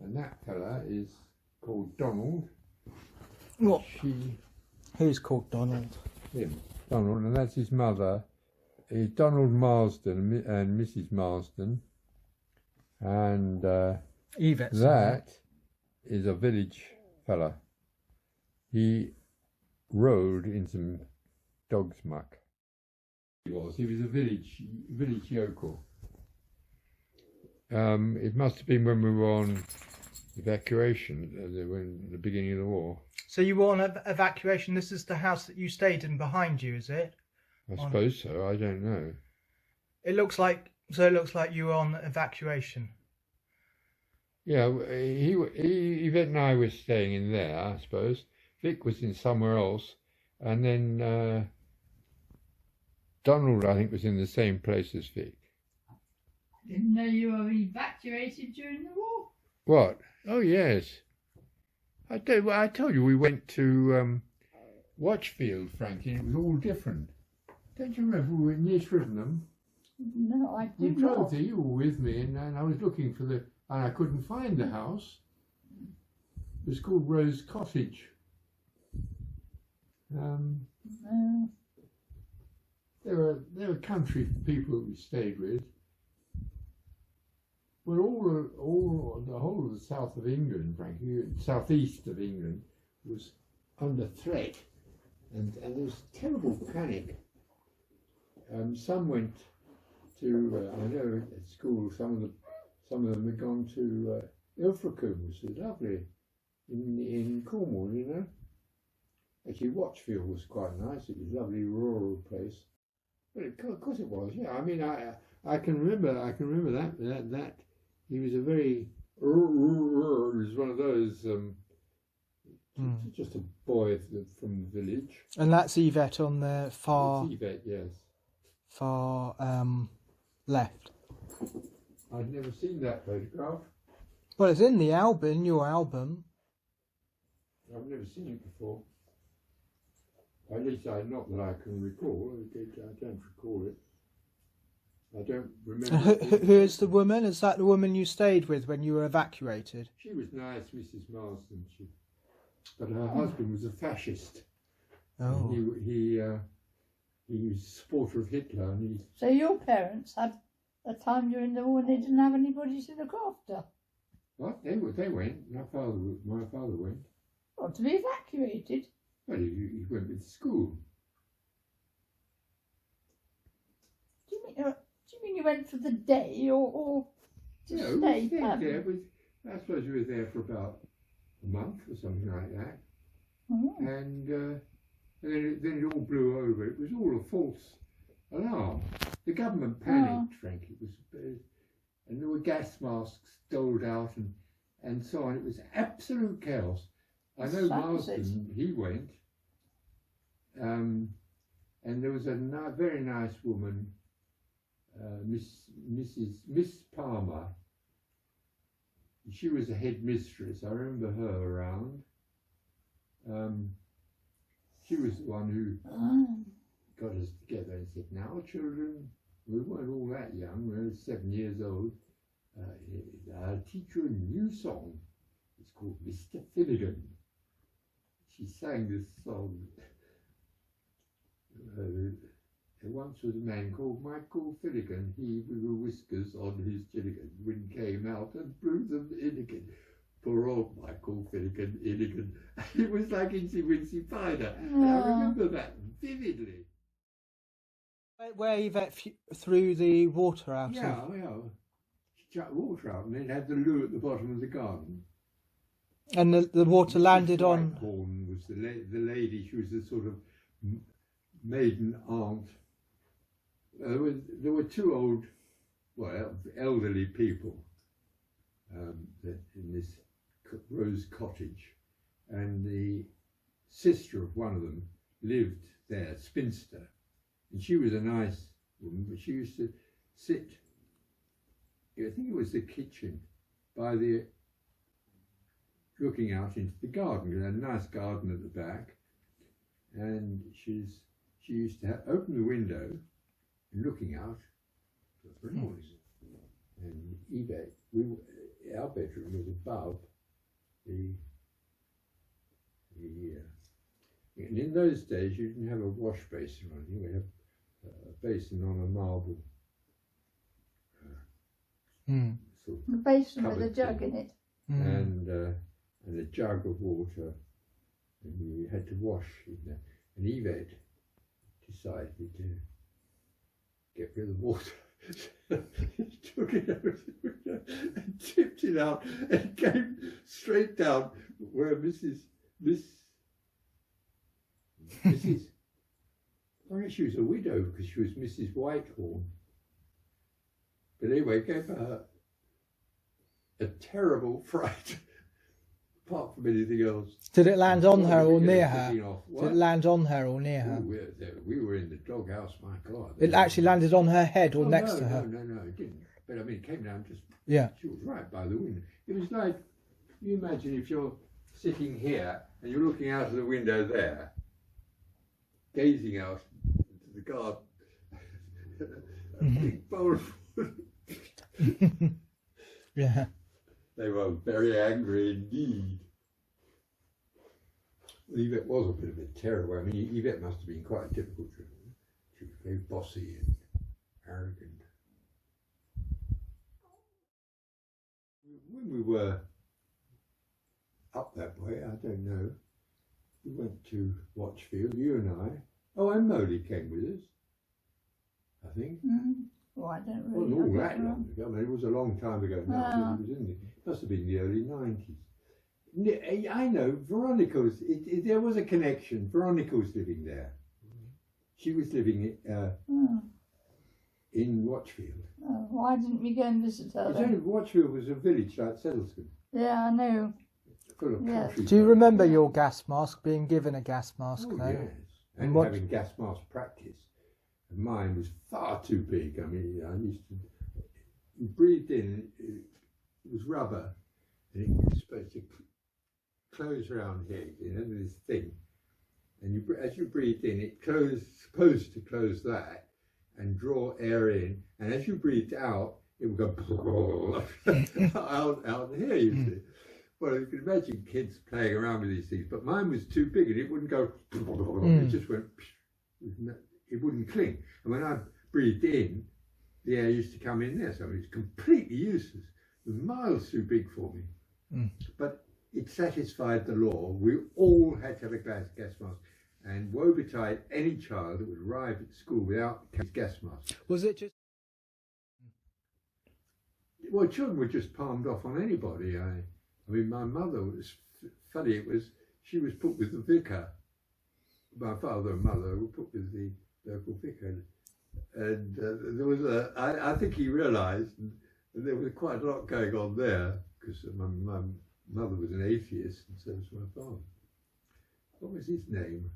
And that fella is called Donald. What? She, Who's called Donald? him, Donald, and that's his mother. Is Donald Marsden and Mrs. Marsden. And Yvette's that is a village fella. He rode in some dog's muck. He was a village yokel. It must have been when we were on evacuation, when the beginning of the war. So you were on evacuation. This is the house that you stayed in behind you, is it? I suppose so. I don't know. It looks like you were on evacuation. Yeah, Yvette and I were staying in there, I suppose. Vic was in somewhere else, and then Donald, I think, was in the same place as Vic. Didn't know you were evacuated during the war. What? Oh yes. I told you we went to Watchfield, Frankie. And it was all different. Don't you remember we were near Shrivenham? No, I We did drove not. there. You were with me, and I was looking for and I couldn't find the house. It was called Rose Cottage. There were country people that we stayed with. Well, the whole of the south of England, frankly, southeast of England, was under threat, and there was terrible panic. Some went to, I know at school, some of them had gone to Ilfracombe, which is lovely, in Cornwall, you know. Actually, Watchfield was quite nice. It was a lovely rural place. But of course it was. Yeah, I mean, I can remember that. He was a very, he was one of those, just a boy from the village. And that's Yvette on the far. It's Yvette, yes. Far left. I'd never seen that photograph. Well, it's in the album, your album. I've never seen it before. At least not that I can recall. I don't recall it. I don't remember. Who is the woman? Is that the woman you stayed with when you were evacuated? She was nice, Mrs. Marsden. But her husband was a fascist. Oh. He was a supporter of Hitler. And So your parents had a time during the war when they didn't have anybody to look after? What? They went. My father went. Or to be evacuated? Well, he went with school. Do you mean you went for the day or to stay? We stayed there. I suppose we were there for about a month or something like that. Oh. And then it all blew over. It was all a false alarm. The government panicked, Frank. It was, and there were gas masks doled out and so on. It was absolute chaos. I know Marsden, he went, and there was a very nice woman, Miss Palmer. She was a headmistress. I remember her around. She was the one who got us together and said, "Now, children, we weren't all that young. We were 7 years old. I'll teach you a new song. It's called Mr. Finnegan." She sang this song. There once was a man called Michael Finnegan. He with the whiskers on his gilligan. Wind came out and blew them in again. Poor old Michael Finnegan, in again. It was like Incy Wincy Spider. I remember that vividly. Where Yvette threw the water out of? Yeah. She chucked water out and it had the loo at the bottom of the garden. And the water landed on... Whitehorn was the lady. She was a sort of maiden aunt. There were two elderly people in this Rose Cottage, and the sister of one of them lived there, spinster, and she was a nice woman, but she used to sit, I think it was the kitchen, by the looking out into the garden. We had a nice garden at the back, and she used to open the window and looking out for noise. And Yvette, our bedroom was above the and in those days you didn't have a wash basin on. You would have a basin on a marble sort of The basin with a covered jug thing. in it. And a jug of water, and you had to wash in there. And Yvette decided to get rid of the water. He took it over the window and tipped it out and came straight down where Mrs. I guess she was a widow because she was Mrs. Whitehorn. But anyway, it gave her a terrible fright, apart from anything else. Did it land on her or near her? Did it land on her or near her? We were in the doghouse, my God. It actually landed on her head or next no, to her? No, it didn't. But I mean, it came down just, yeah. She was right by the window. It was like, you imagine if you're sitting here and you're looking out of the window there, gazing out into the garden, a big bowl of food. Yeah. They were very angry indeed. Well, Yvette was a bit of a terror. I mean, Yvette must have been quite difficult. She was very bossy and arrogant. When we were up that way, I don't know, we went to Watchfield, you and I. Oh, and Molly came with us, I think. Well, I don't It really wasn't all know that long ago. I mean, it was a long time ago now. It was must have been the early 90s. I know, Veronica was, there was a connection. Veronica was living there. She was living in Watchfield. Oh, why didn't we go and visit her then? Watchfield was a village like Settleston. Yeah, I know. Full of country. Do you remember your gas mask, being given a gas mask? Oh, though? yes. And having gas mask practice. And mine was far too big. I mean, I used to, you breathed in, it was rubber, and it was supposed to close around here, you know, this thing. And you, as you breathed in, it supposed to close that and draw air in. And as you breathed out, it would go out here, you see. Well, you can imagine kids playing around with these things, but mine was too big and it wouldn't go, it just went, it wouldn't cling. And when I breathed in, the air used to come in there, so it was completely useless. It was miles too big for me. But it satisfied the law. We all had to have a gas mask. And woe betide any child that would arrive at school without his gas mask. Was it just... Well, children were just palmed off on anybody. I mean, my mother was funny. She was put with the vicar. My father and mother were put with the local vicar, and there was I think he realised there was quite a lot going on there because my mother was an atheist, and so was my father. What was his name?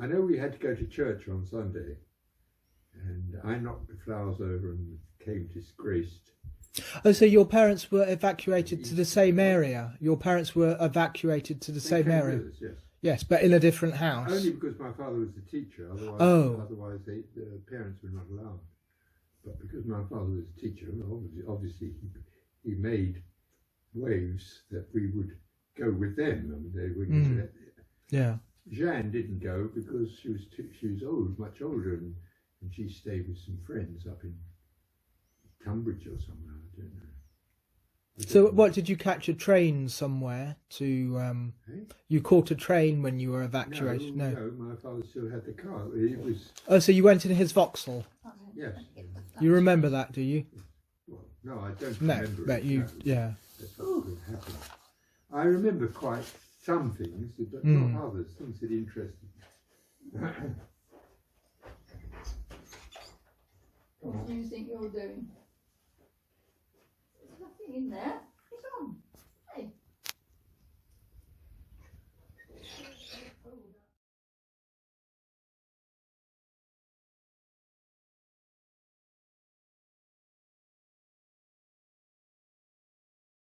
I know we had to go to church on Sunday, and I knocked the flowers over and came disgraced. Oh, so your parents were evacuated to the same area? Your parents were evacuated to the same area? With us, yes. Yes, but in a different house? Only because my father was a teacher, otherwise the parents were not allowed. But because my father was a teacher, obviously he made waves that we would go with them. I mean, they wouldn't. Yeah. Jeanne didn't go because she was old, much older, and she stayed with some friends up in Tunbridge or somewhere. I don't know. So what, did you catch a train somewhere to, you caught a train when you were evacuated? No, my father still had the car. It was... Oh, so you went in his Vauxhall? Yes. You remember that, do you? Well, no, I don't remember. But you, yeah. That's what could happen. I remember quite some things, but not others, things that interested me. What do you think you're doing? There's nothing in there.